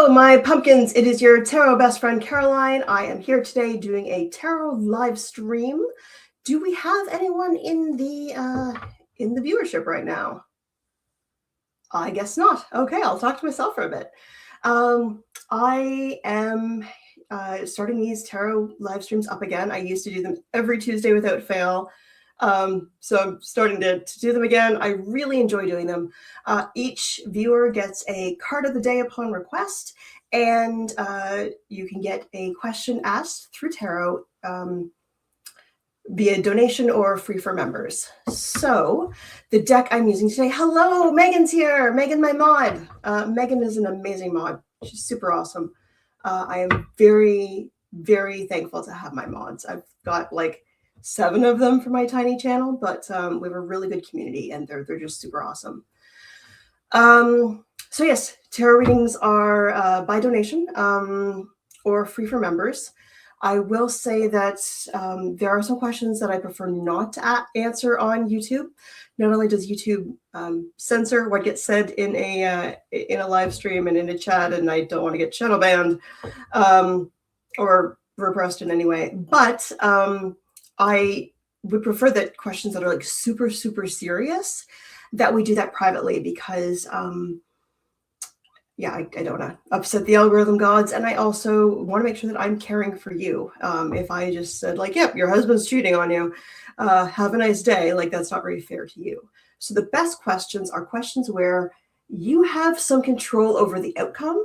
my pumpkins. It is your tarot best friend, Caroline. I am here today doing a tarot live stream. Do we have anyone in the viewership right now? I guess not. Okay, I'll talk to myself for a bit. I am starting these tarot live streams up again. I used to do them every Tuesday without fail. So I'm starting to do them again. I really enjoy doing them. Each viewer gets a card of the day upon request, and you can get a question asked through tarot via donation or free for members. So the deck I'm using today, hello, Megan's here. Megan, my mod. Megan is an amazing mod. She's super awesome. I am very, very thankful to have my mods. I've got like 7 of them for my tiny channel, but we have a really good community and they're just super awesome. So yes, tarot readings are by donation or free for members. I will say that there are some questions that I prefer not to answer on YouTube. Not only does YouTube censor what gets said in a live stream and in a chat, and I don't want to get shadow banned or repressed in any way, but I would prefer that questions that are like super, super serious, that we do that privately because yeah, I don't want to upset the algorithm gods. And I also want to make sure that I'm caring for you. If I just said like, yep, your husband's cheating on you, have a nice day, like that's not very fair to you. So the best questions are questions where you have some control over the outcome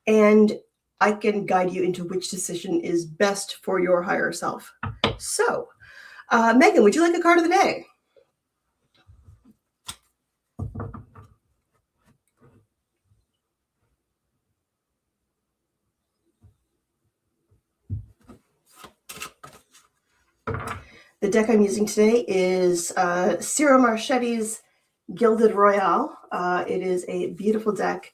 and I can guide you into which decision is best for your higher self. So, Megan, would you like a card of the day? The deck I'm using today is Ciro Marchetti's Gilded Royale. It is a beautiful deck.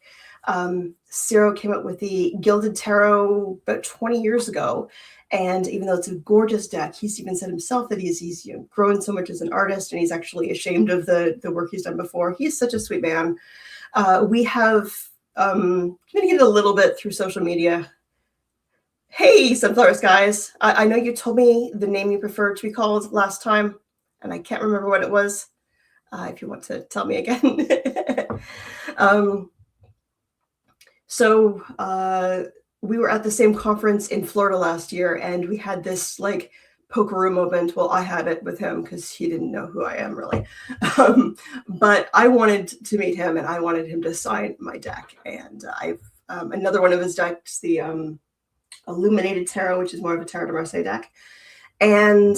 Ciro came up with the Gilded Tarot about 20 years ago. And even though it's a gorgeous deck, he's even said himself that he's grown so much as an artist and he's actually ashamed of the work he's done before. He's such a sweet man. We have communicated a little bit through social media. Hey, Sunflower Skies. I know you told me the name you prefer to be called last time, and I can't remember what it was. If you want to tell me again. So we were at the same conference in Florida last year, and we had this like pokeroo moment. Well, I had it with him because he didn't know who I am really. But I wanted to meet him, and I wanted him to sign my deck. And I've another one of his decks, the Illuminated Tarot, which is more of a Tarot de Marseille deck. And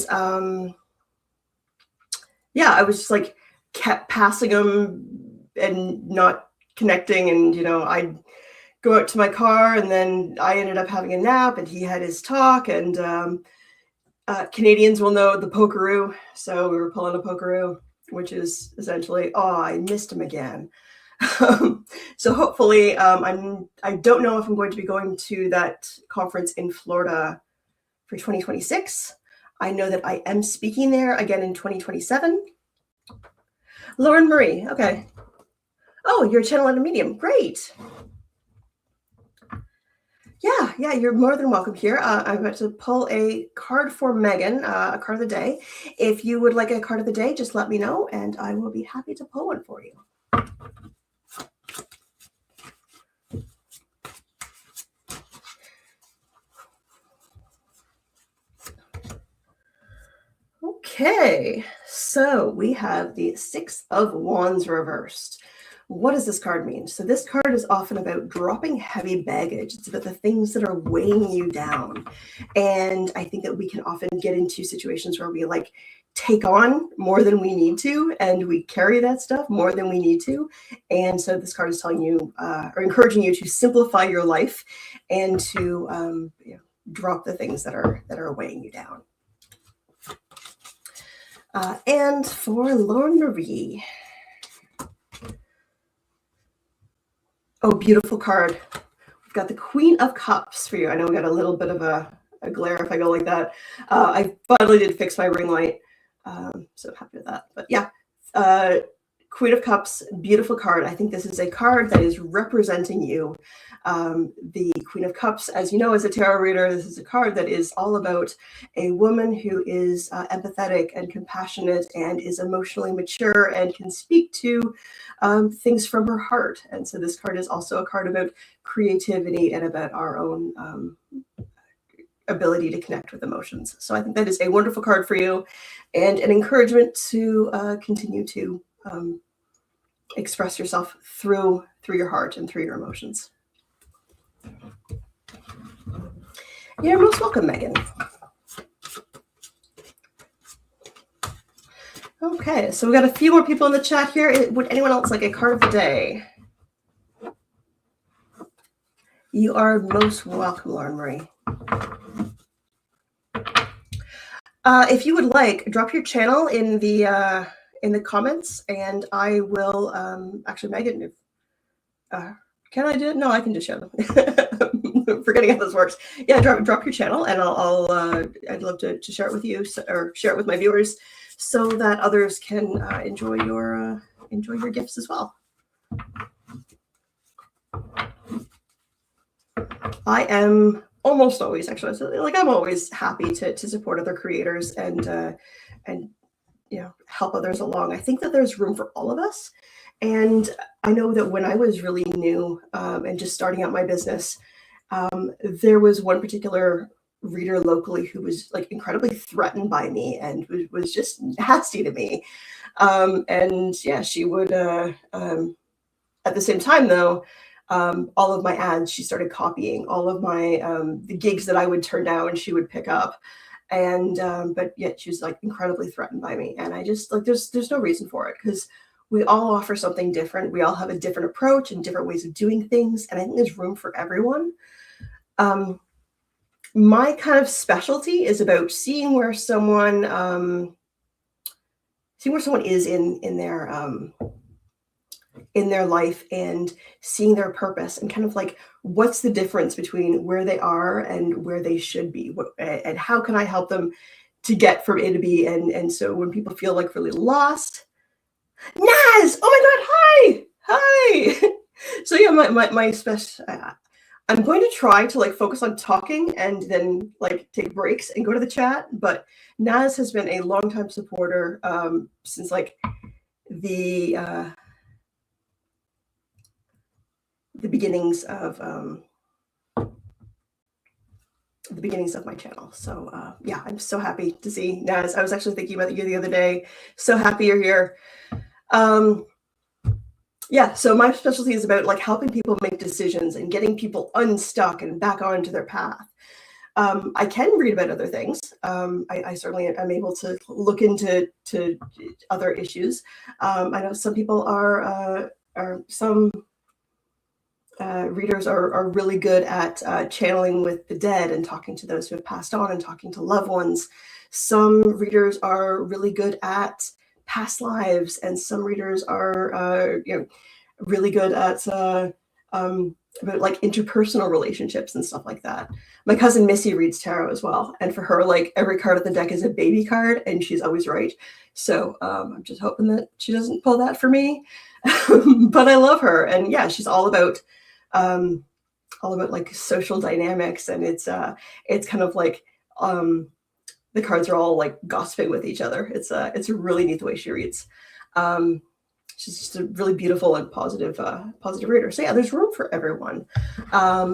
yeah, I was just like kept passing him and not connecting. And, you know, I'd go out to my car and then I ended up having a nap and he had his talk. And Canadians will know the pokeroo. So we were pulling a pokeroo, which is essentially, oh, I missed him again. So hopefully, I don't know if I'm going to be going to that conference in Florida for 2026. I know that I am speaking there again in 2027. Lauren Marie, okay. Oh, you're a channel and a medium, great. Yeah, you're more than welcome here. I'm about to pull a card for Megan, a card of the day. If you would like a card of the day, just let me know and I will be happy to pull one for you. Okay, so we have the 6 of Wands reversed. What does this card mean? So this card is often about dropping heavy baggage. It's about the things that are weighing you down. And I think that we can often get into situations where we like take on more than we need to, and we carry that stuff more than we need to. And so this card is telling you or encouraging you to simplify your life and to drop the things that are weighing you down. And for Lauren Marie. Oh, beautiful card. We've got the Queen of Cups for you. I know we got a little bit of a glare if I go like that. I finally did fix my ring light, so I'm happy with that. But yeah, Queen of Cups, beautiful card. I think this is a card that is representing you. The Queen of Cups, as you know, as a tarot reader, this is a card that is all about a woman who is empathetic and compassionate and is emotionally mature and can speak to things from her heart. And so this card is also a card about creativity and about our own ability to connect with emotions. So I think that is a wonderful card for you and an encouragement to continue to express yourself through your heart and through your emotions. You're most welcome, Megan. Okay, so we got a few more people in the chat here. Would anyone else like a card of the day? You are most welcome, Lauren Marie. If you would like, drop your channel in the comments, and I will actually, Megan, if can I do it? No, I can just show them. Forgetting how this works. Yeah, drop your channel, and I'd love to share it with you, or share it with my viewers, so that others can enjoy your gifts as well. I am almost always, actually, like, I'm always happy to support other creators and you know, help others along. I think that there's room for all of us. And I know that when I was really new and just starting out my business, there was one particular reader locally who was like incredibly threatened by me and was just nasty to me. And yeah, she would, at the same time though, all of my ads, she started copying all of my, the gigs that I would turn down and she would pick up. And, but yet she was like incredibly threatened by me. And I just like, there's no reason for it, because we all offer something different. We all have a different approach and different ways of doing things. And I think there's room for everyone. My kind of specialty is about seeing where someone is in their life and seeing their purpose, and kind of like, what's the difference between where they are and where they should be, and how can I help them to get from A to B. And so when people feel like really lost, Naz, oh my God, hi. So yeah, my special, I'm going to try to like focus on talking and then like take breaks and go to the chat. But Naz has been a longtime supporter since like the beginnings of my channel. So yeah, I'm so happy to see Naz. I was actually thinking about you the other day. So happy you're here. Yeah, so my specialty is about like helping people make decisions and getting people unstuck and back onto their path. I can read about other things. I certainly am able to look into other issues. I know some people some readers are really good at channeling with the dead and talking to those who have passed on and talking to loved ones. Some readers are really good at past lives, and some readers are really good at about like interpersonal relationships and stuff like that. My cousin Missy reads tarot as well, and for her, like, every card of the deck is a baby card, and she's always right. So I'm just hoping that she doesn't pull that for me. But I love her, and yeah, she's all about like social dynamics, and it's kind of like the cards are all like gossiping with each other. It's a really neat the way she reads. She's just a really beautiful and positive reader. So yeah, there's room for everyone.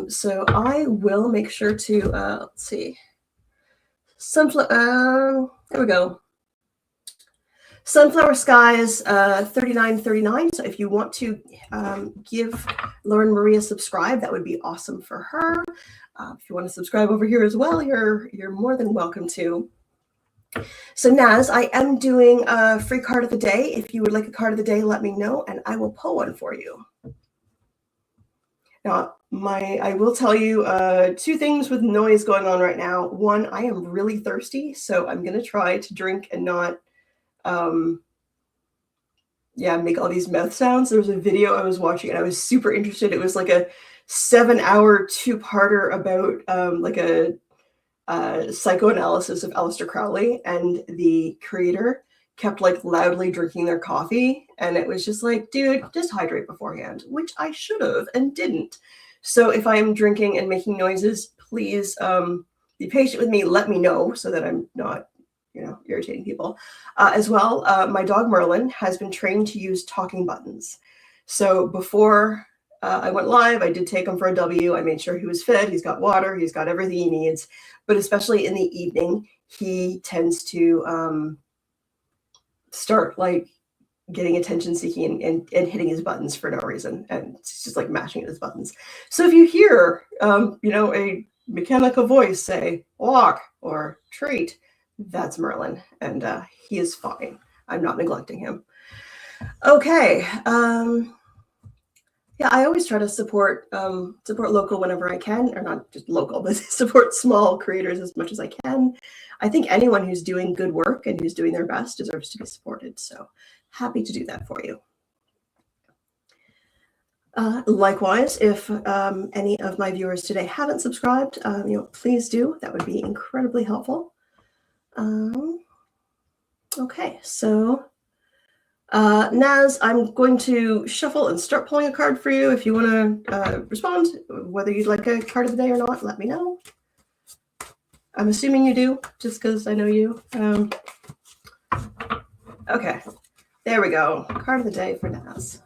So I will make sure to let's see. There we go. Sunflower Skies, $39.39. So if you want to give Lauren Marie a subscribe, that would be awesome for her. If you want to subscribe over here as well, you're more than welcome to. So Naz, I am doing a free card of the day. If you would like a card of the day, let me know and I will pull one for you. Now, I will tell you two things with noise going on right now. One, I am really thirsty, so I'm going to try to drink and not make all these mouth sounds. There was a video I was watching and I was super interested. It was like a 7-hour two-parter about like a psychoanalysis of Aleister Crowley, and the creator kept like loudly drinking their coffee. And it was just like, dude, just hydrate beforehand, which I should have and didn't. So if I'm drinking and making noises, please be patient with me. Let me know so that I'm not, irritating people. As well, my dog Merlin has been trained to use talking buttons. So before I went live, I did take him for a W. I made sure he was fed. He's got water. He's got everything he needs. But especially in the evening, he tends to start like getting attention seeking and hitting his buttons for no reason. And it's just like mashing at his buttons. So if you hear, a mechanical voice say walk or treat, that's Merlin. And he is fine. I'm not neglecting him. Okay. Yeah, I always try to support local whenever I can, or not just local, but support small creators as much as I can. I think anyone who's doing good work and who's doing their best deserves to be supported. So happy to do that for you. Likewise, if any of my viewers today haven't subscribed, please do. That would be incredibly helpful. Okay, so Naz, I'm going to shuffle and start pulling a card for you. If you want to respond, whether you'd like a card of the day or not, let me know. I'm assuming you do, just because I know you. Okay, there we go. Card of the day for Naz.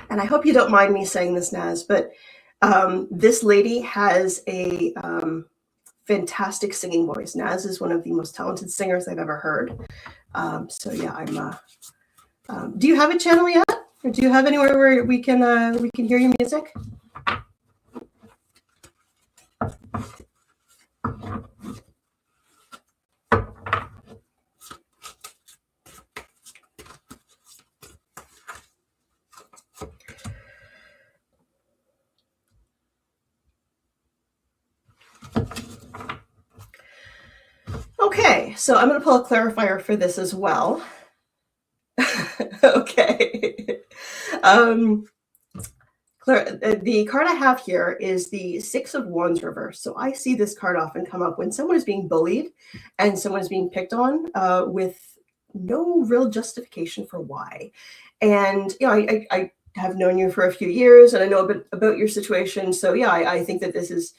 And I hope you don't mind me saying this, Naz, but this lady has a fantastic singing voice. Naz is one of the most talented singers I've ever heard. So yeah, I'm. Do you have a channel yet, or do you have anywhere where we can hear your music? Okay, so I'm going to pull a clarifier for this as well. Okay. The card I have here is the Six of Wands reverse. So I see this card often come up when someone is being bullied and someone is being picked on with no real justification for why. And I have known you for a few years and I know a bit about your situation. So yeah, I think that this is,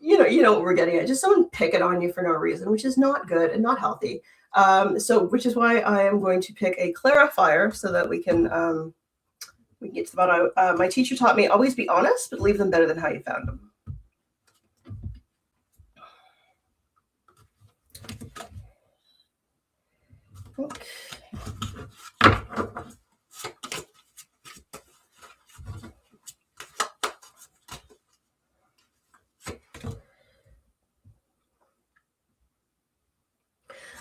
you know what we're getting at, just someone picking on you for no reason, which is not good and not healthy. Which is why I am going to pick a clarifier so that we can get to the bottom. My teacher taught me always be honest, but leave them better than how you found them. Okay.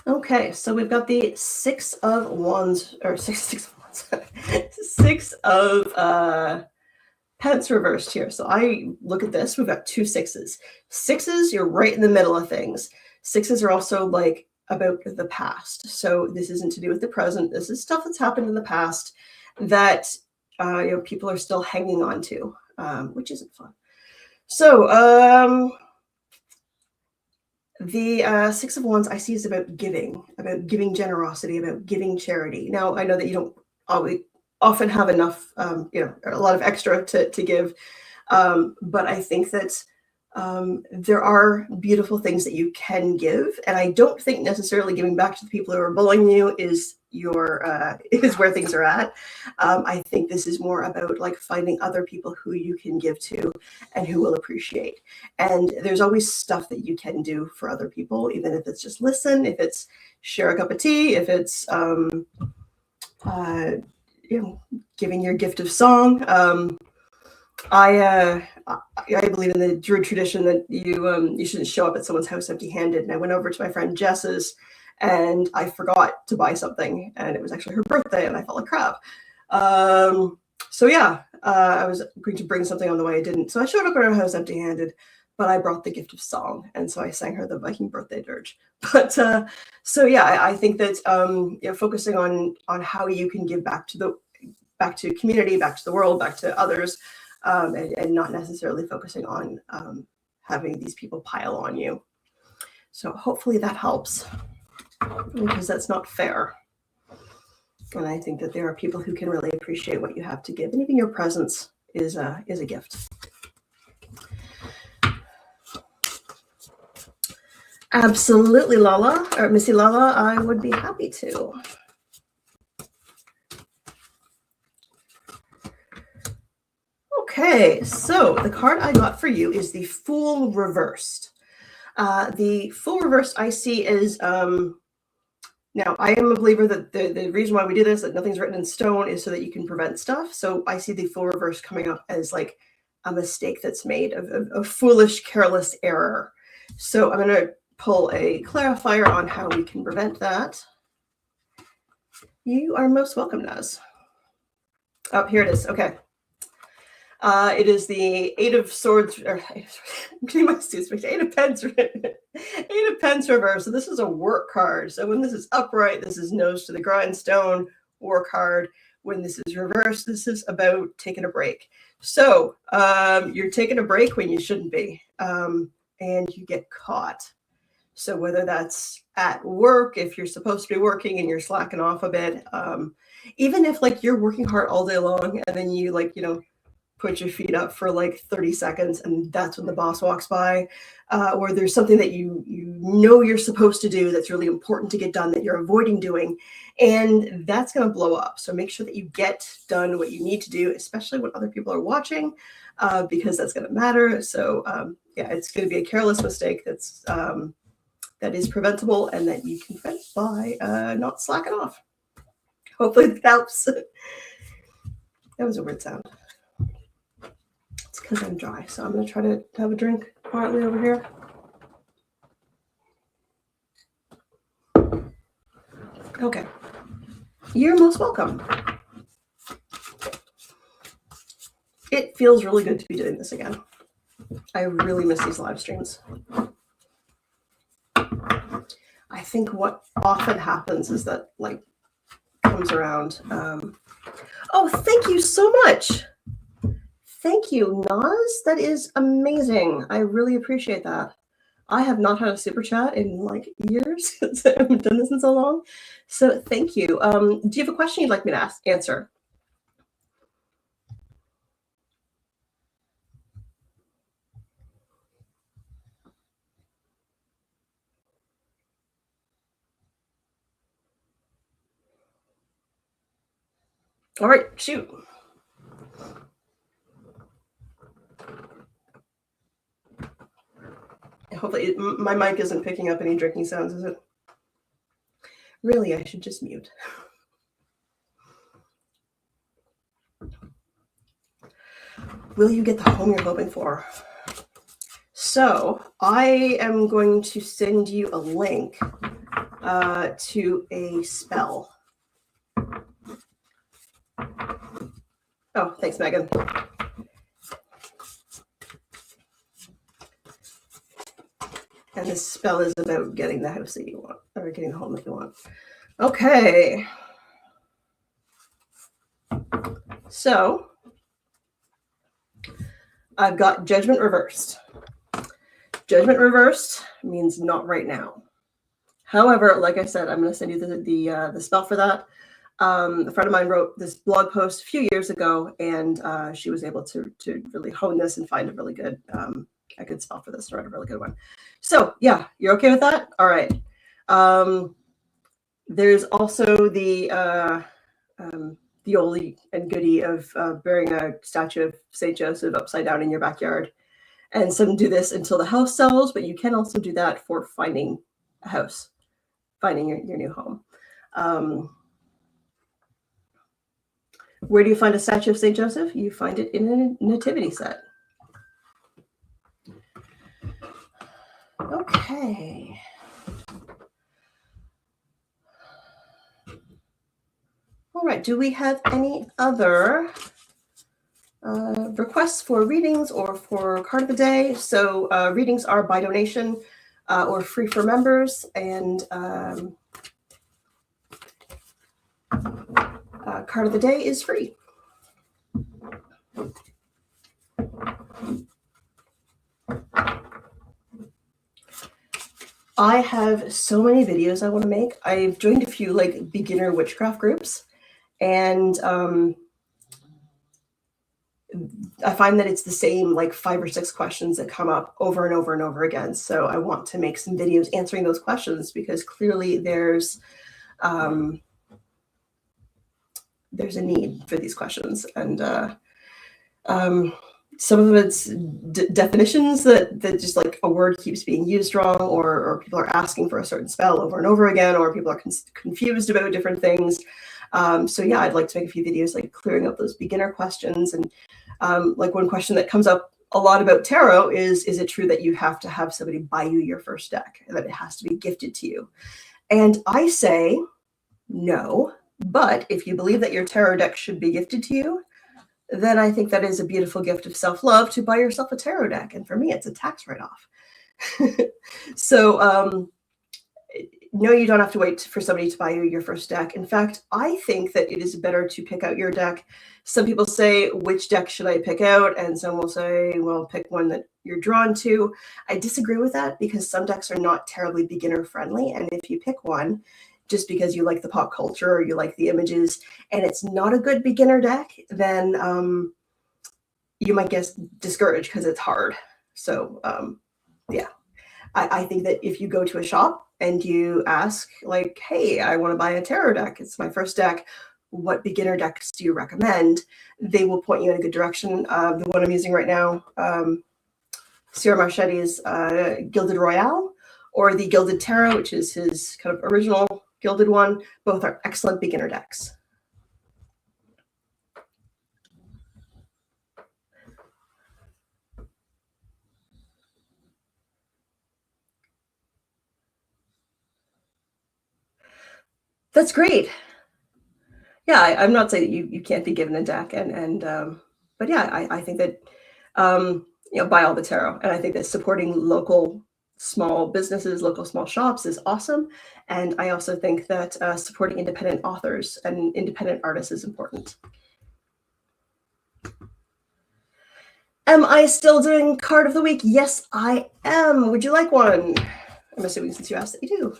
Okay, so we've got the Six of Wands, or Six of Pence reversed here. So I look at this, we've got two sixes. Sixes, you're right in the middle of things. Sixes are also like about the past. So this isn't to do with the present. This is stuff that's happened in the past that people are still hanging on to, which isn't fun. So the Six of Wands I see is about giving generosity, about giving charity. Now, I know that you don't often have enough, a lot of extra to give, but I think that there are beautiful things that you can give, and I don't think necessarily giving back to the people who are bullying you is where things are at. I think this is more about like finding other people who you can give to and who will appreciate. And there's always stuff that you can do for other people, even if it's just listen, if it's share a cup of tea, if it's giving your gift of song. I believe in the Druid tradition that you shouldn't show up at someone's house empty-handed. And I went over to my friend Jess's and I forgot to buy something, and it was actually her birthday, and I felt like crap. So yeah, I was going to bring something on the way. I didn't. So I showed up at her house empty-handed, but I brought the gift of song, and so I sang her the Viking birthday dirge. But so yeah, I think that focusing on how you can give back to community, back to the world, back to others, and not necessarily focusing on having these people pile on you. So hopefully that helps, because that's not fair. And I think that there are people who can really appreciate what you have to give, and even your presence is a gift. Absolutely, Lala, or Missy Lala, I would be happy to. Okay, so the card I got for you is the Fool Reversed. The Fool Reversed I see is, now I am a believer that the reason why we do this, that nothing's written in stone, is so that you can prevent stuff. So I see the Fool Reversed coming up as like a mistake that's made, a foolish, careless error. So I'm going to pull a clarifier on how we can prevent that. You are most welcome, Naz. Oh, here it is. Okay. It is the Eight of Swords, or Eight of Pens, Eight of Pens reverse. So this is a work card. So when this is upright, this is nose to the grindstone, work hard. When this is reversed, this is about taking a break. So you're taking a break when you shouldn't be, and you get caught. So whether that's at work, if you're supposed to be working and you're slacking off a bit, even if like you're working hard all day long and then you like, put your feet up for like 30 seconds and that's when the boss walks by, or there's something that you know you're supposed to do that's really important to get done that you're avoiding doing, and that's going to blow up. So make sure that you get done what you need to do, especially when other people are watching, because that's going to matter. So yeah, it's going to be a careless mistake that is preventable and that you can prevent by not slacking off. Hopefully that helps. That was a weird sound. It's because I'm dry, so I'm going to try to have a drink quietly over here. Okay. You're most welcome. It feels really good to be doing this again. I really miss these live streams. I think what often happens is that like comes around. Oh, thank you so much. Thank you, Naz. That is amazing. I really appreciate that. I have not had a super chat in like years. I haven't done this in so long. So thank you. Do you have a question you'd like me to answer? All right, shoot. Hopefully my mic isn't picking up any drinking sounds, is it? Really, I should just mute. Will you get the home you're hoping for? So I am going to send you a link to a spell. Oh, thanks, Megan. And this spell is about getting the house that you want, or getting the home that you want. Okay. So I've got Judgment Reversed. Judgment Reversed means not right now. However, like I said, I'm going to send you the spell for that. A friend of mine wrote this blog post a few years ago, and she was able to really hone this and find a really good a good spell for this, to write a really good one. So yeah, you're okay with that? All right. There's also the oldie and goodie of burying a statue of St. Joseph upside down in your backyard. And some do this until the house sells, but you can also do that for finding a house, finding your new home. Where do you find a statue of St. Joseph? You find it in a nativity set. Okay. All right. Do we have any other requests for readings or for card of the day? So readings are by donation or free for members, and card of the day is free. I have so many videos I want to make. I've joined a few like beginner witchcraft groups, and I find that it's the same like 5 or 6 questions that come up over and over and over again. So I want to make some videos answering those questions because clearly there's a need for these questions, and some of it's definitions that just like a word keeps being used wrong, or people are asking for a certain spell over and over again, or people are confused about different things. So yeah, I'd like to make a few videos like clearing up those beginner questions. And like one question that comes up a lot about tarot is it true that you have to have somebody buy you your first deck, and that it has to be gifted to you? And I say no, but if you believe that your tarot deck should be gifted to you, then I think that is a beautiful gift of self-love to buy yourself a tarot deck. And for me, it's a tax write-off. So no, you don't have to wait for somebody to buy you your first deck. In fact, I think that it is better to pick out your deck. Some people say, which deck should I pick out? And some will say, well, pick one that you're drawn to. I disagree with that because some decks are not terribly beginner friendly. And if you pick one, just because you like the pop culture or you like the images, and it's not a good beginner deck, then you might get discouraged because it's hard. So yeah, I think that if you go to a shop and you ask like, hey, I want to buy a tarot deck, it's my first deck, what beginner decks do you recommend? They will point you in a good direction. The one I'm using right now, Ciro Marchetti's Gilded Royale, or the Gilded Tarot, which is his kind of original gilded one. Both are excellent beginner decks. That's great. Yeah, I'm not saying that you can't be given a deck, but yeah, I think that buy all the tarot, and I think that supporting local small businesses, local small shops is awesome, and I also think that supporting independent authors and independent artists is important. Am I still doing card of the week? Yes, I am. Would you like one? I'm assuming since you asked that you do.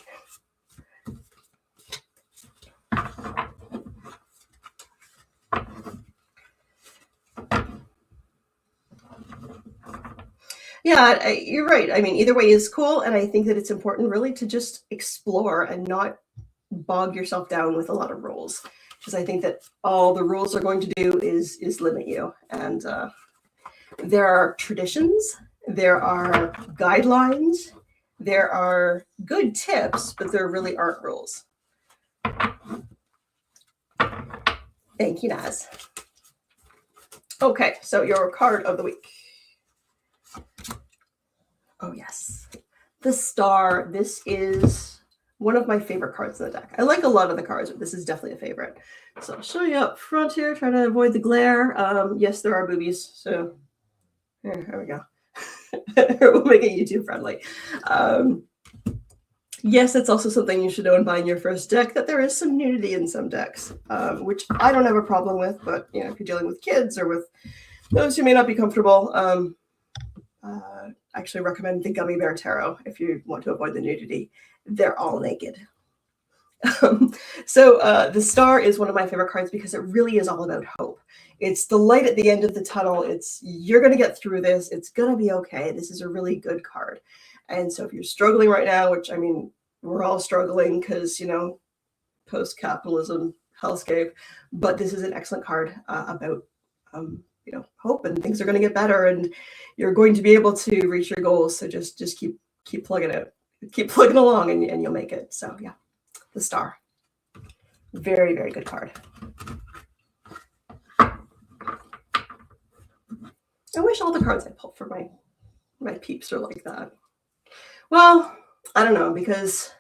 Yeah, you're right. I mean, either way is cool, and I think that it's important really to just explore and not bog yourself down with a lot of rules, because I think that all the rules are going to do is limit you. And there are traditions, there are guidelines, there are good tips, but there really aren't rules. Thank you, Naz. Okay, so your card of the week. Oh, yes. The Star. This is one of my favorite cards in the deck. I like a lot of the cards, but this is definitely a favorite. So I'll show you up front here, try to avoid the glare. Yes, there are boobies. So there we go. We'll make it YouTube friendly. Yes, it's also something you should know in buying your first deck, that there is some nudity in some decks, which I don't have a problem with, but if you're dealing with kids or with those who may not be comfortable, I actually recommend the Gummy Bear Tarot if you want to avoid the nudity. They're all naked. So the Star is one of my favorite cards because it really is all about hope. It's the light at the end of the tunnel. It's, you're going to get through this. It's going to be okay. This is a really good card. And so if you're struggling right now, which, I mean, we're all struggling because, post-capitalism hellscape, but this is an excellent card about, hope, and things are going to get better, and you're going to be able to reach your goals. So just keep plugging it, keep plugging along, and you'll make it. So yeah, the Star. Very, very good card. I wish all the cards I pulled for my peeps are like that. Well, I don't know, because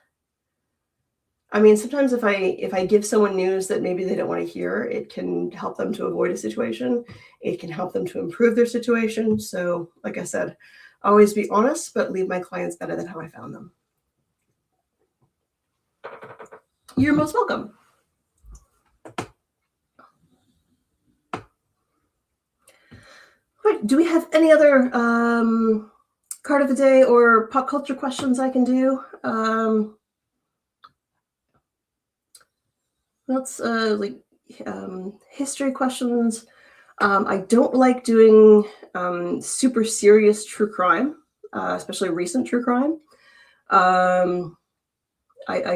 I mean, sometimes if I give someone news that maybe they don't want to hear, it can help them to avoid a situation. It can help them to improve their situation. So, like I said, always be honest, but leave my clients better than how I found them. You're most welcome. Right, do we have Any other card of the day or pop culture questions I can do? That's history questions. I don't like doing super serious true crime, especially recent true crime. I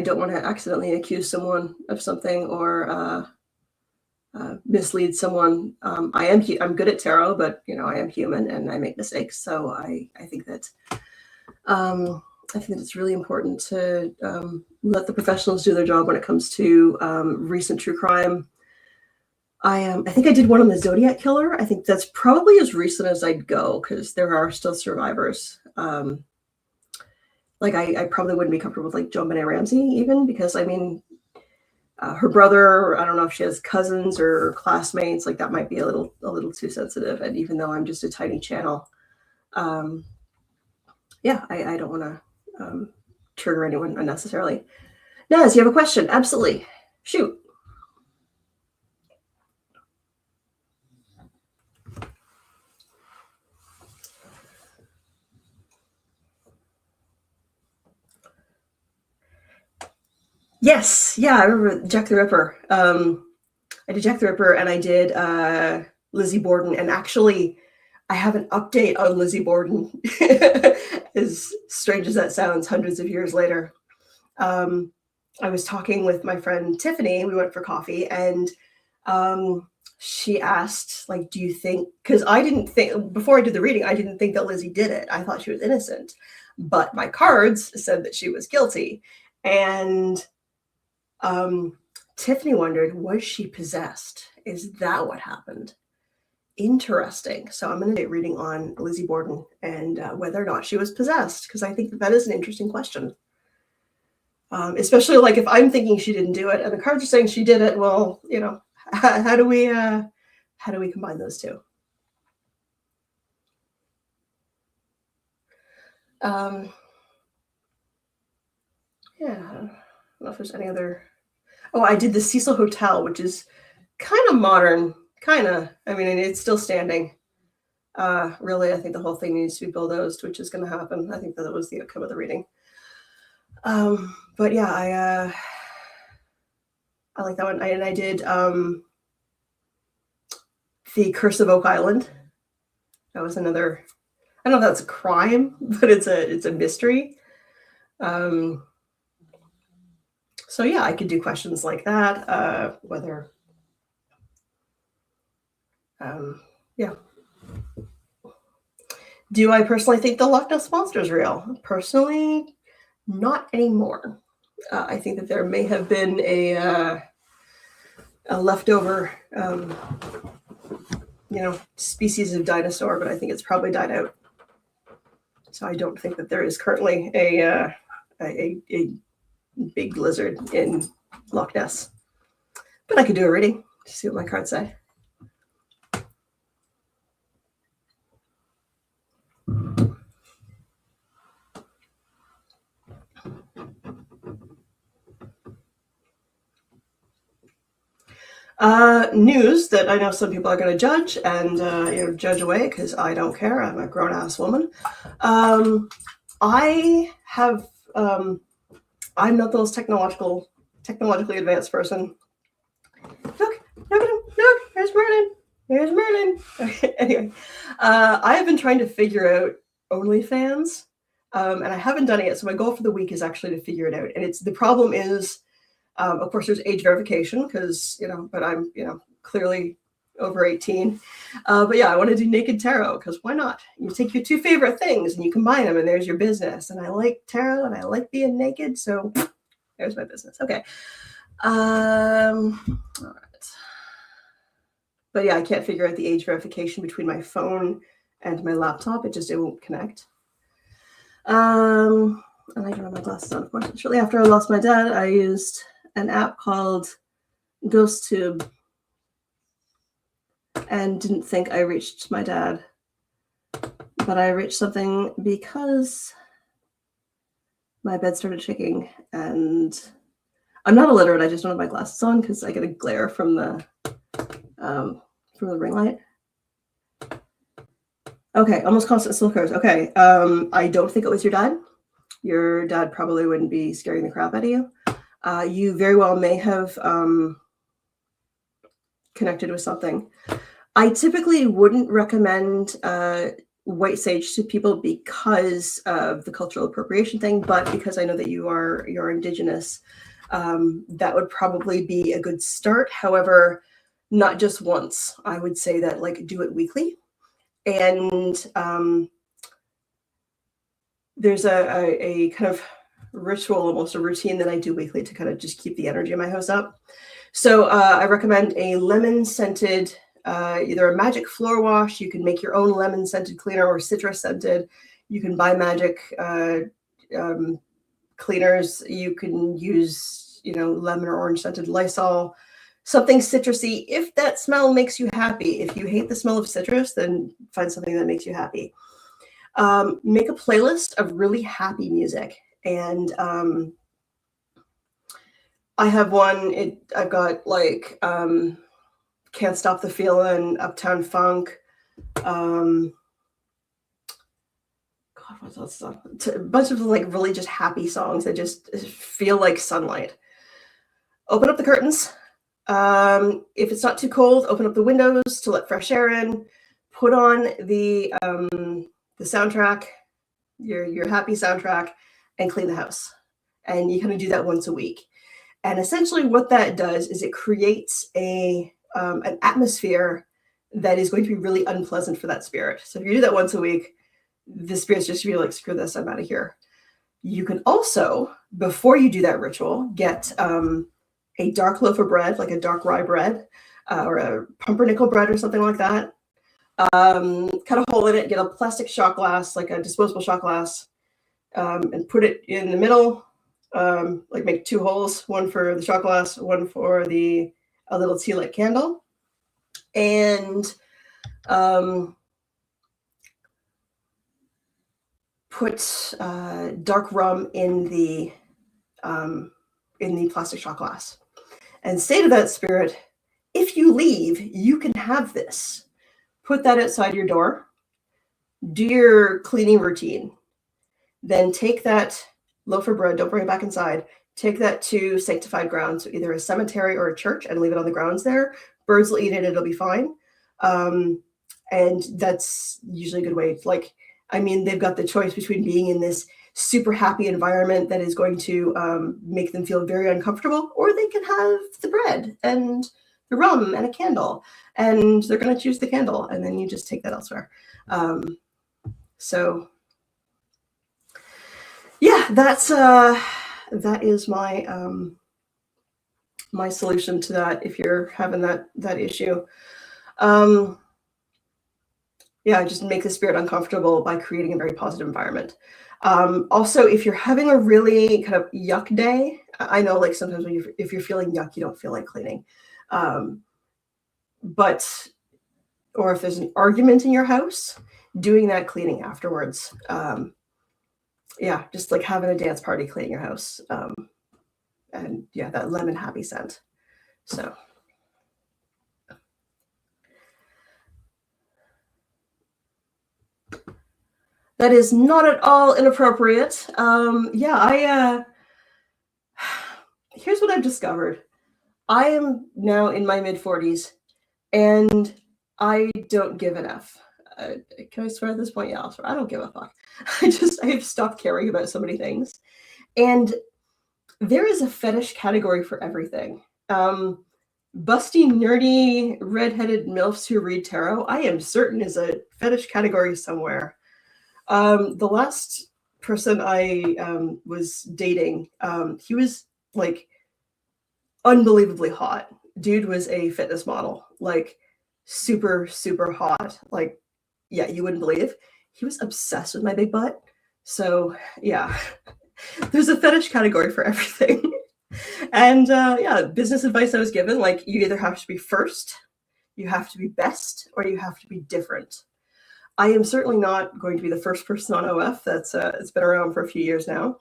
don't want to accidentally accuse someone of something or mislead someone. I'm good at tarot, but I am human and I make mistakes. So I think that it's really important to let the professionals do their job when it comes to recent true crime. I think I did one on the Zodiac Killer. I think that's probably as recent as I'd go because there are still survivors. I probably wouldn't be comfortable with like JonBenét Ramsey even because her brother, I don't know if she has cousins or classmates, like that might be a little too sensitive. And even though I'm just a tiny channel, I don't want to trigger anyone unnecessarily. Naz, you have a question? Absolutely. Shoot. Yes, yeah, I remember Jack the Ripper. I did Jack the Ripper and I did Lizzie Borden, and actually I have an update on Lizzie Borden, as strange as that sounds, hundreds of years later. I was talking with my friend Tiffany, we went for coffee, and she asked, like, do you think, because I didn't think, before I did the reading, I didn't think that Lizzie did it. I thought she was innocent, but my cards said that she was guilty. And Tiffany wondered, was she possessed? Is that what happened? Interesting. So I'm going to do a reading on Lizzie Borden and whether or not she was possessed, because I think that is an interesting question. Especially like if I'm thinking she didn't do it and the cards are saying she did it, well, how do we combine those two? Yeah, I don't know if there's any other. Oh, I did the Cecil Hotel, which is kind of modern, it's still standing. Really, I think the whole thing needs to be bulldozed, which is going to happen. I think that was the outcome of the reading. But yeah, I like that one. And I did The Curse of Oak Island. That was another. I don't know if that's a crime, but it's a mystery. So yeah, I could do questions like that. Whether, yeah. Do I personally think the Loch Ness Monster is real? Personally, not anymore. I think that there may have been a leftover, species of dinosaur, but I think it's probably died out. So I don't think that there is currently a big lizard in Loch Ness. But I could do a reading to see what my cards say. News that I know some people are going to judge and judge away because I don't care. I'm a grown-ass woman. I have. I'm not the most technologically advanced person. Look at him! Look, there's Merlin. There's Merlin. Okay, anyway, I have been trying to figure out OnlyFans, and I haven't done it yet. So my goal for the week is actually to figure it out. And the problem is. Of course, there's age verification because, but I'm, clearly over 18. But yeah, I want to do naked tarot because why not? You take your two favorite things and you combine them and there's your business. And I like tarot and I like being naked. So there's my business. Okay. All right. But yeah, I can't figure out the age verification between my phone and my laptop. It won't connect. And I don't have my glasses on, of course. Shortly after I lost my dad, I used an app called GhostTube and didn't think I reached my dad, but I reached something because my bed started shaking, and I'm not illiterate. I just don't have my glasses on because I get a glare from the ring light. Okay, almost constant still occurs. Okay, I don't think it was your dad. Your dad probably wouldn't be scaring the crap out of you. You very well may have connected with something. I typically wouldn't recommend white sage to people because of the cultural appropriation thing, but because I know that you're Indigenous, that would probably be a good start. However, not just once. I would say that like do it weekly, and there's a kind of ritual, almost a routine that I do weekly to kind of just keep the energy in my house up. So I recommend a lemon scented, either a magic floor wash. You can make your own lemon scented cleaner or citrus scented. You can buy magic cleaners. You can use, lemon or orange scented Lysol, something citrusy. If that smell makes you happy, if you hate the smell of citrus, then find something that makes you happy. Make a playlist of really happy music. And I have one, I've got like Can't Stop the Feeling, Uptown Funk, God, what's that stuff? A bunch of like really just happy songs that just feel like sunlight. Open up the curtains. If it's not too cold, open up the windows to let fresh air in. Put on the soundtrack, your happy soundtrack, and clean the house. And you kind of do that once a week. And essentially, what that does is it creates an atmosphere that is going to be really unpleasant for that spirit. So if you do that once a week, the spirit's just gonna be like, screw this, I'm out of here. You can also, before you do that ritual, get a dark loaf of bread, like a dark rye bread, or a pumpernickel bread or something like that. Cut a hole in it, get a plastic shot glass, like a disposable shot glass, and put it in the middle. Like make 2 holes, one for the shot glass, one for a little tea light candle, and put dark rum in the plastic shot glass, and say to that spirit, if you leave, you can have this. Put that outside your door. Do your cleaning routine. Then take that loaf of bread, don't bring it back inside. Take that to sanctified ground, so either a cemetery or a church, and leave it on the grounds there. Birds will eat it, it'll be fine. And that's usually a good way. They've got the choice between being in this super happy environment that is going to make them feel very uncomfortable, or they can have the bread and the rum and a candle, and they're going to choose the candle, and then you just take that elsewhere. So yeah, that is my my solution to that if you're having that issue. Yeah, just make the spirit uncomfortable by creating a very positive environment. Also, if you're having a really kind of yuck day, I know like sometimes if you're feeling yuck, you don't feel like cleaning. Or if there's an argument in your house, doing that cleaning afterwards. Yeah, just like having a dance party, cleaning your house. And yeah, that lemon happy scent. So that is not at all inappropriate. Here's what I've discovered. I am now in my mid-40s, and I don't give an F. Can I swear at this point? Yeah, I'll swear. I don't give a fuck. I've stopped caring about so many things. And there is a fetish category for everything. Busty, nerdy, redheaded MILFs who read tarot, I am certain is a fetish category somewhere. The last person I was dating, he was like unbelievably hot. Dude was a fitness model, like super, super hot. Like, yeah, you wouldn't believe. He was obsessed with my big butt. So yeah, there's a fetish category for everything. And yeah, business advice I was given, like you either have to be first, you have to be best, or you have to be different. I am certainly not going to be the first person on OF. It's been around for a few years now.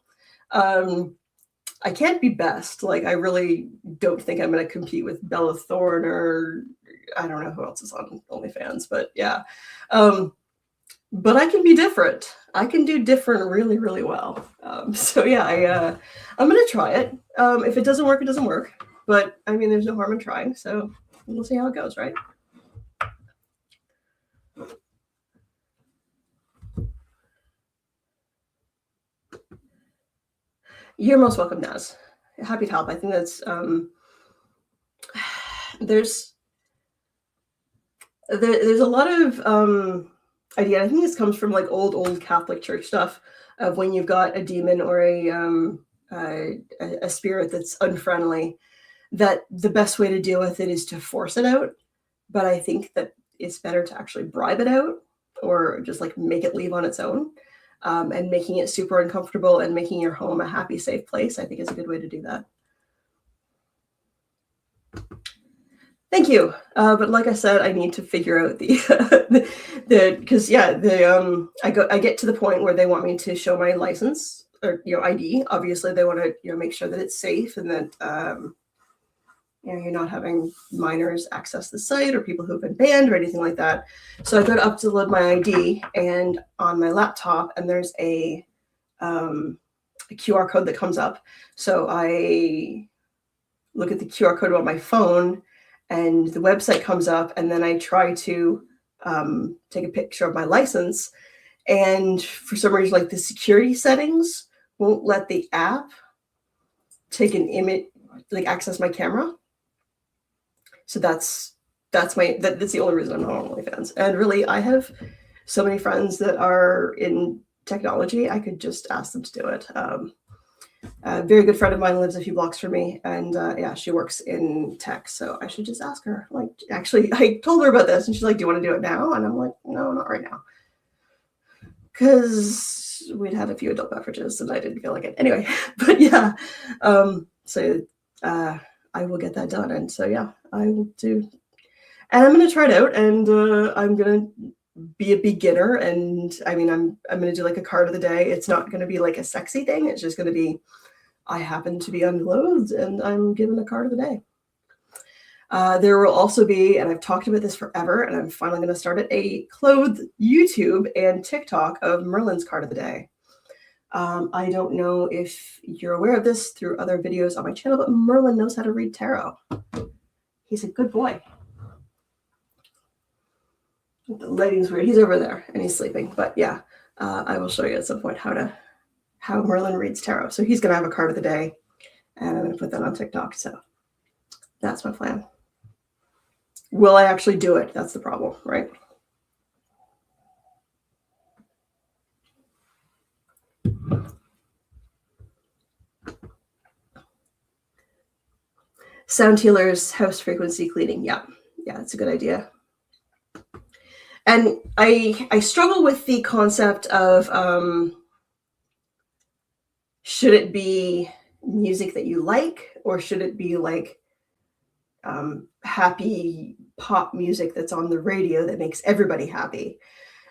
I can't be best. Like, I really don't think I'm going to compete with Bella Thorne, or I don't know who else is on OnlyFans, but yeah. but I can be different. I can do different really, really well. So yeah, I'm gonna try it. If it doesn't work, it doesn't work. But I mean, there's no harm in trying. So we'll see how it goes, right? You're most welcome, Naz. Happy to help. I think that's there's there's a lot of idea. I think this comes from like old Catholic Church stuff of when you've got a demon or a spirit that's unfriendly, that the best way to deal with it is to force it out. But I think that it's better to actually bribe it out or just like make it leave on its own. And making it super uncomfortable and making your home a happy, safe place, I think is a good way to do that. Thank you. But like I said, I need to figure out because I get to the point where they want me to show my license or ID. Obviously, they want to make sure that it's safe and that you're not having minors access the site or people who've been banned or anything like that. So I go to upload my ID and on my laptop, and there's a QR code that comes up. So I look at the QR code on my phone and the website comes up, and then I try to take a picture of my license. And for some reason, like the security settings won't let the app take an image, like access my camera. So that's the only reason I'm not on OnlyFans. And really, I have so many friends that are in technology. I could just ask them to do it. A very good friend of mine lives a few blocks from me, and she works in tech. So I should just ask her. Like, actually, I told her about this, and she's like, "Do you want to do it now?" And I'm like, "No, not right now," because we'd had a few adult beverages, and I didn't feel like it anyway. But yeah, I will get that done, and so yeah, I will do. And I'm going to try it out, and I'm going to be a beginner. And I mean, I'm going to do like a card of the day. It's not going to be like a sexy thing. It's just going to be, I happen to be unclothed, and I'm given a card of the day. There will also be, and I've talked about this forever, and I'm finally going to start it, a clothed YouTube and TikTok of Merlin's card of the day. I don't know if you're aware of this through other videos on my channel, but Merlin knows how to read tarot. He's a good boy. The lighting's weird. He's over there and he's sleeping. But yeah, I will show you at some point how Merlin reads tarot. So he's going to have a card of the day, and I'm going to put that on TikTok. So that's my plan. Will I actually do it? That's the problem, right? Sound healers, house frequency cleaning. Yeah, that's a good idea. And I struggle with the concept of should it be music that you like, or should it be like happy pop music that's on the radio that makes everybody happy?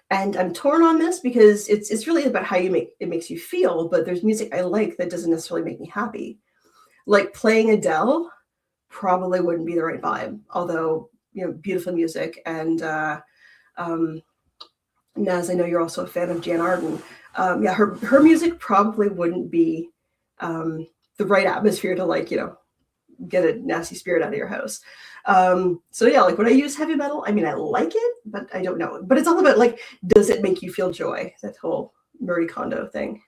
And I'm torn on this because it's really about how it makes you feel. But there's music I like that doesn't necessarily make me happy. Like playing Adele probably wouldn't be the right vibe. Although beautiful music, and Naz, I know you're also a fan of Jan Arden. Her music probably wouldn't be the right atmosphere to get a nasty spirit out of your house. So yeah, like when I use heavy metal, I mean, I like it, but I don't know. But it's all about like, does it make you feel joy? That whole Marie Kondo thing.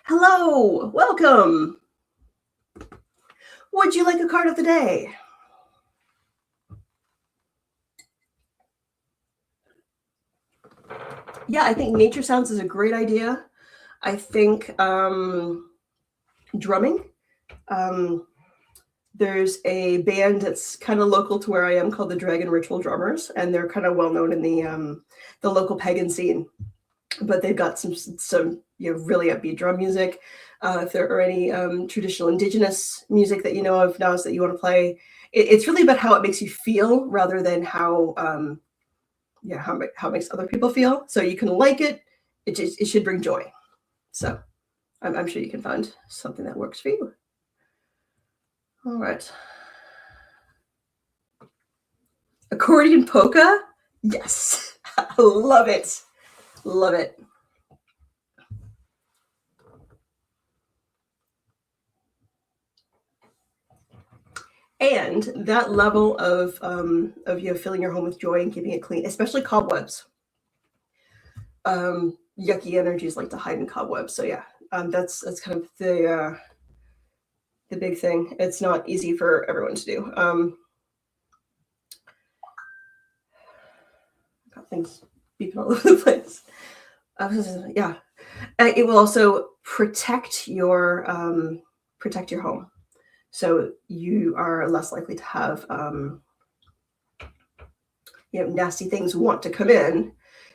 Hello, welcome. Would you like a card of the day? Yeah, I think nature sounds is a great idea. I think drumming. There's a band that's kind of local to where I am called the Dragon Ritual Drummers, and they're kind of well known in the local pagan scene. But they've got some really upbeat drum music. If there are any traditional indigenous music that you know of now that you want to play, it's really about how it makes you feel rather than how it makes other people feel. So you can like it. It should bring joy. So I'm sure you can find something that works for you. All right. Accordion polka? Yes. Love it. Love it. And that level of filling your home with joy and keeping it clean, especially cobwebs. Yucky energies like to hide in cobwebs. So yeah, that's kind of the big thing. It's not easy for everyone to do. Got things beeping all over the place. Yeah, it will also protect your home, so you are less likely to have nasty things want to come in,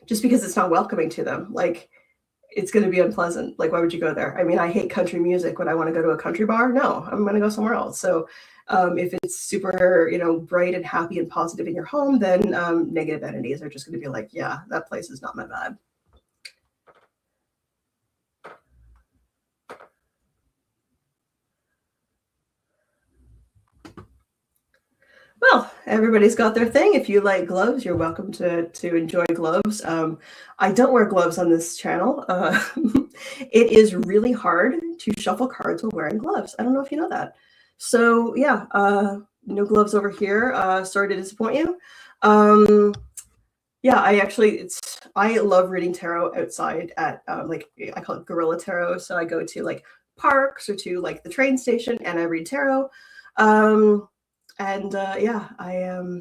just because it's not welcoming to them. Like, it's going to be unpleasant. Like, why would you go there? I mean, I hate country music. Would I want to go to a country bar? No, I'm going to go somewhere else. So if it's super, bright and happy and positive in your home, then negative entities are just going to be like, yeah, that place is not my vibe. Well, everybody's got their thing. If you like gloves, you're welcome to enjoy gloves. I don't wear gloves on this channel. It is really hard to shuffle cards while wearing gloves. I don't know if you know that. So yeah, no gloves over here. Sorry to disappoint you. Yeah, I love reading tarot outside at like, I call it guerrilla tarot. So I go to like parks or to like the train station and I read tarot. And yeah, I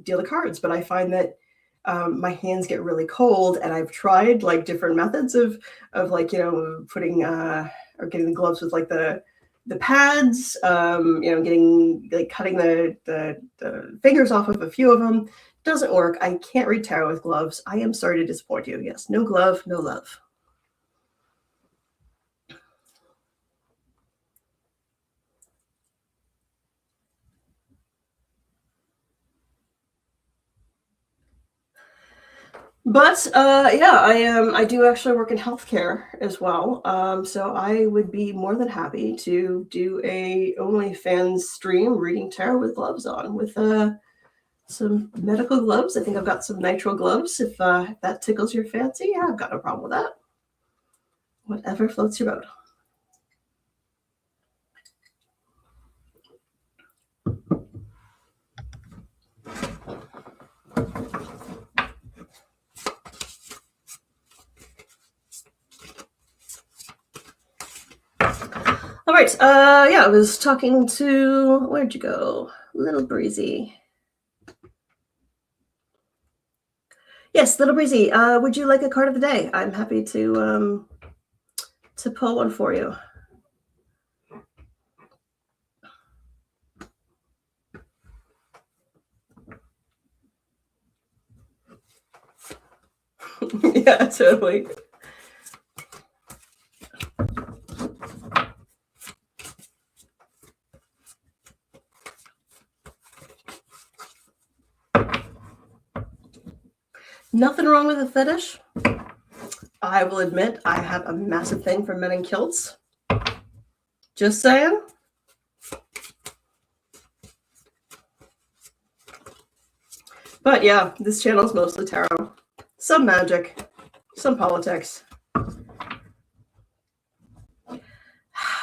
deal the cards, but I find that my hands get really cold, and I've tried like different methods of like, putting or getting the gloves with like the pads, getting like cutting the fingers off of a few of them. Doesn't work. I can't read tarot with gloves. I am sorry to disappoint you. Yes, no glove, no love. But yeah, I do actually work in healthcare as well. So I would be more than happy to do a OnlyFans stream reading tarot with gloves on, with some medical gloves. I think I've got some nitrile gloves. If that tickles your fancy, yeah, I've got no problem with that. Whatever floats your boat. All right. Yeah, I was talking to, where'd you go? Little Breezy. Yes, Little Breezy. Would you like a card of the day? I'm happy to pull one for you. Yeah, totally. Nothing wrong with a fetish. I will admit I have a massive thing for men in kilts. Just saying. But yeah, this channel is mostly tarot. Some magic, some politics.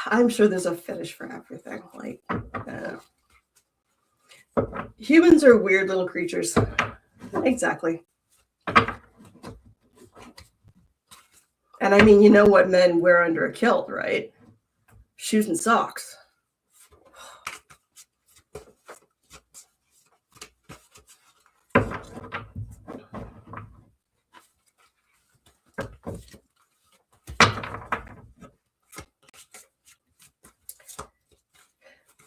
I'm sure there's a fetish for everything. Like, humans are weird little creatures. Exactly. And I mean, you know what men wear under a kilt, right? Shoes and socks.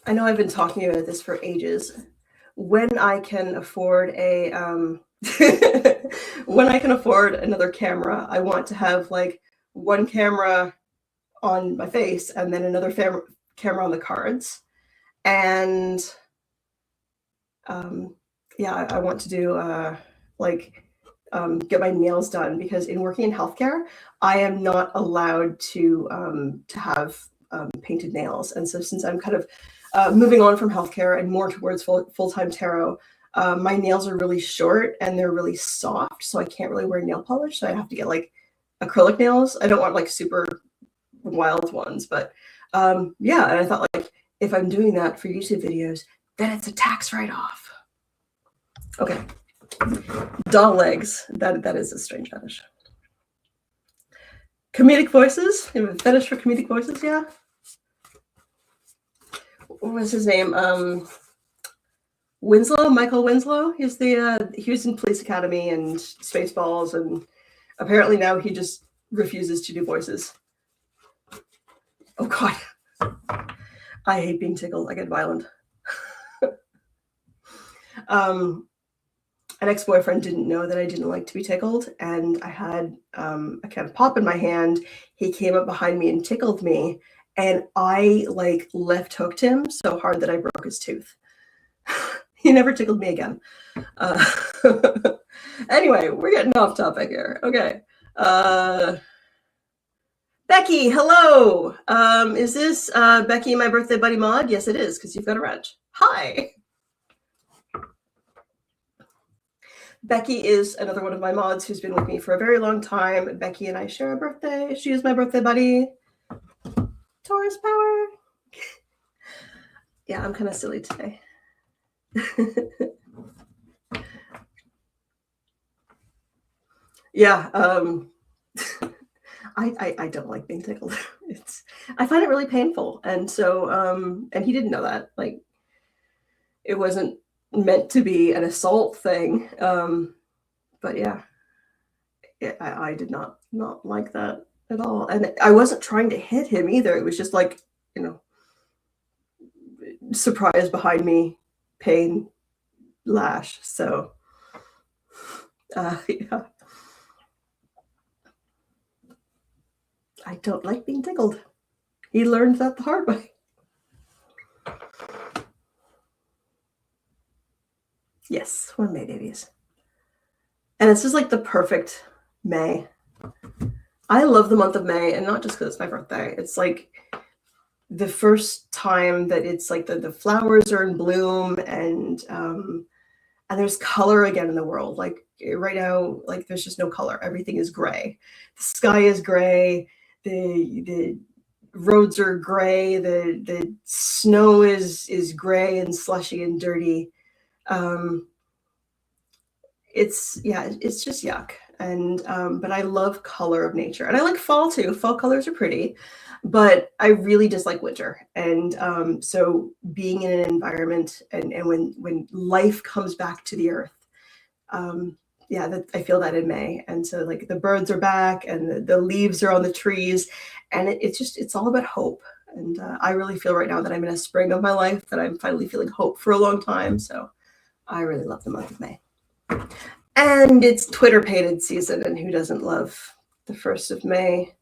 I know I've been talking about this for ages. When I can afford a when I can afford another camera, I want to have like one camera on my face and then another camera on the cards. And yeah, I want to do get my nails done, because in working in healthcare, I am not allowed to have painted nails. And so since I'm kind of moving on from healthcare and more towards full-time tarot, my nails are really short and they're really soft, so I can't really wear nail polish. So I have to get like acrylic nails. I don't want like super wild ones, but yeah. And I thought, like, if I'm doing that for YouTube videos, then it's a tax write-off. Okay. Doll legs. That is a strange fetish. Comedic voices. You have a fetish for comedic voices, yeah? What was his name? Winslow, Michael Winslow. He was in Police Academy and Spaceballs, and apparently now he just refuses to do voices. Oh God, I hate being tickled. I get violent. An ex-boyfriend didn't know that I didn't like to be tickled, and I had a kind of pop in my hand. He came up behind me and tickled me, and I like left hooked him so hard that I broke his tooth. He never tickled me again. Anyway, we're getting off topic here. Okay. Becky, hello. Is this Becky, my birthday buddy mod? Yes, it is, because you've got a wrench. Hi. Becky is another one of my mods who's been with me for a very long time. Becky and I share a birthday. She is my birthday buddy. Taurus power. Yeah, I'm kind of silly today. Yeah, I don't like being tickled. I find it really painful, and so and he didn't know that. Like, it wasn't meant to be an assault thing, but yeah, I did not like that at all, and I wasn't trying to hit him either. It was just like, you know, surprise behind me, pain, lash. So yeah. I don't like being tickled. He learned that the hard way. Yes, we're May babies. And this is like the perfect May. I love the month of May, and not just because it's my birthday. It's like the first time that it's like the flowers are in bloom, and there's color again in the world. Like right now, like there's just no color. Everything is gray. The sky is gray. The roads are gray. The snow is gray and slushy and dirty. It's just yuck. And but I love color of nature, and I like fall too. Fall colors are pretty, but I really dislike winter. And so being in an environment and when life comes back to the earth, yeah, I feel that in May. And so like the birds are back and the leaves are on the trees, and it's all about hope. And I really feel right now that I'm in a spring of my life, that I'm finally feeling hope for a long time. So I really love the month of May. And it's Twitter painted season, and who doesn't love The 1st of May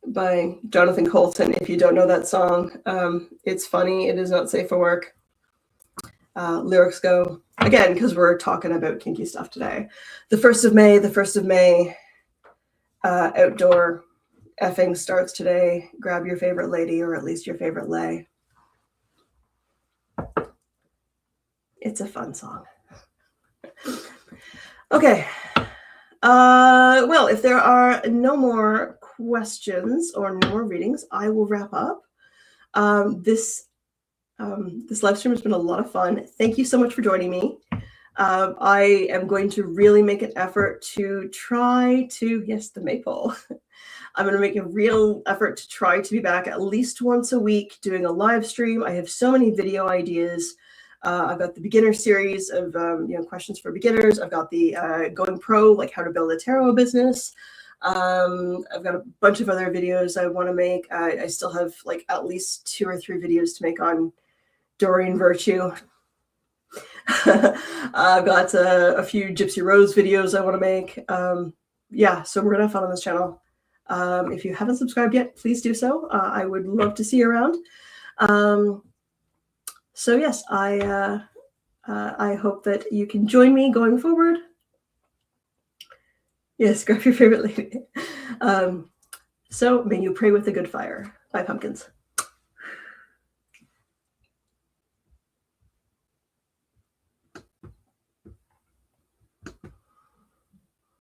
by Jonathan Colton? If you don't know that song, it's funny. It is not safe for work. Lyrics go, again, because we're talking about kinky stuff today. The 1st of May, outdoor effing starts today. Grab your favorite lady, or at least your favorite lay. It's a fun song. Okay. Well, if there are no more questions or no more readings, I will wrap up. This live stream has been a lot of fun. Thank you so much for joining me. I am going to really make an effort to try to, yes, the maypole. I'm going to make a real effort to try to be back at least once a week doing a live stream. I have so many video ideas. I've got the beginner series of questions for beginners. I've got the going pro, like how to build a tarot business. I've got a bunch of other videos I want to make. I still have like at least 2 or 3 videos to make on Doreen Virtue. I've got a few Gypsy Rose videos I want to make. Yeah, so we're gonna have fun on this channel. If you haven't subscribed yet, please do so. I would love to see you around. So yes, I hope that you can join me going forward. Yes, grab your favorite lady. So may you pray with a good fire. Bye, pumpkins.